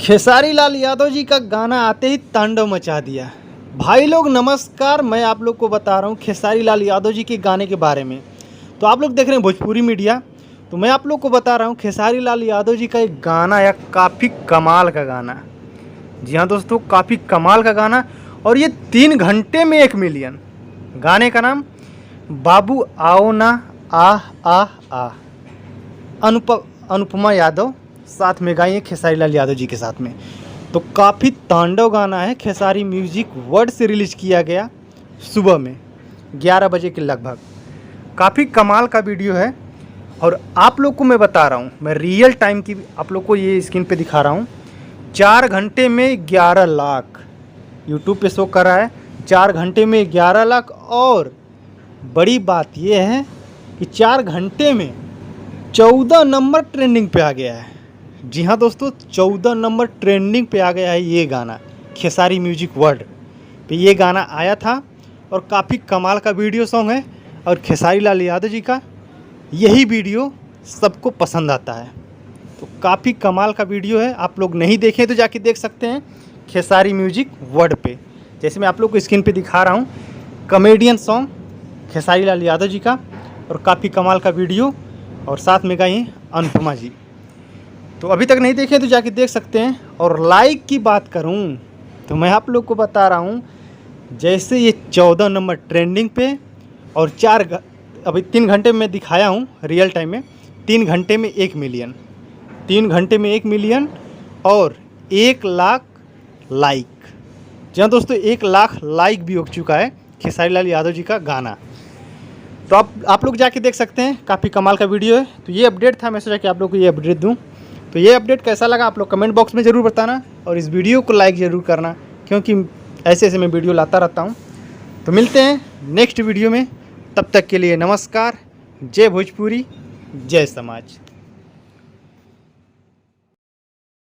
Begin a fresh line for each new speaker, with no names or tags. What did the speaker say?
खेसारी लाल यादव जी का गाना आते ही तांडव मचा दिया। भाई लोग नमस्कार, मैं आप लोग को बता रहा हूँ खेसारी लाल यादव जी के गाने के बारे में। तो आप लोग देख रहे हैं भोजपुरी मीडिया, तो मैं आप लोग को बता रहा हूँ खेसारी लाल यादव जी का एक गाना आया, काफ़ी कमाल का गाना। जी हाँ दोस्तों, काफ़ी कमाल का गाना, और ये 3 घंटे में 1 मिलियन। गाने का नाम बाबू आओ ना आ। अनुपमा यादव साथ में गाई है खेसारी लाल यादव जी के साथ में। तो काफ़ी तांडव गाना है, खेसारी म्यूजिक वर्ड से रिलीज किया गया सुबह में 11 बजे के लगभग। काफ़ी कमाल का वीडियो है, और आप लोग को मैं बता रहा हूँ, मैं रियल टाइम की आप लोग को ये स्क्रीन पे दिखा रहा हूँ। 4 घंटे में 11 लाख यूट्यूब पे शो कर रहा है। 4 घंटे में 11 लाख, और बड़ी बात ये है कि 4 घंटे में 14 नंबर ट्रेंडिंग पे आ गया है। जी हाँ दोस्तों, 14 नंबर ट्रेंडिंग पे आ गया है ये गाना। खेसारी म्यूजिक वर्ल्ड पे ये गाना आया था, और काफ़ी कमाल का वीडियो सॉन्ग है, और खेसारी लाल यादव जी का यही वीडियो सबको पसंद आता है। तो काफ़ी कमाल का वीडियो है, आप लोग नहीं देखें तो जाके देख सकते हैं खेसारी म्यूजिक वर्ल्ड पे। जैसे मैं आप लोग को स्क्रीन पे दिखा रहा हूँ, कॉमेडियन सॉन्ग खेसारी लाल यादव जी का, और काफ़ी कमाल का वीडियो, और साथ में गाई अनुपमा जी। तो अभी तक नहीं देखे तो जाके देख सकते हैं। और लाइक की बात करूं तो मैं आप लोग को बता रहा हूं, जैसे ये 14 नंबर ट्रेंडिंग पे, और अभी 3 घंटे में दिखाया हूं रियल टाइम में, 3 घंटे में 1 मिलियन, 3 घंटे में 1 मिलियन, और 1 लाख लाइक। जी हाँ दोस्तों, 1 लाख लाइक भी हो चुका है खेसारी लाल यादव जी का गाना। तो आप लोग जाके देख सकते हैं, काफ़ी कमाल का वीडियो है। तो ये अपडेट था, मैं सोचा कि आप लोग को ये अपडेट दूं। तो ये अपडेट कैसा लगा आप लोग कमेंट बॉक्स में ज़रूर बताना, और इस वीडियो को लाइक ज़रूर करना, क्योंकि ऐसे मैं वीडियो लाता रहता हूँ। तो मिलते हैं नेक्स्ट वीडियो में, तब तक के लिए नमस्कार। जय भोजपुरी, जय समाज।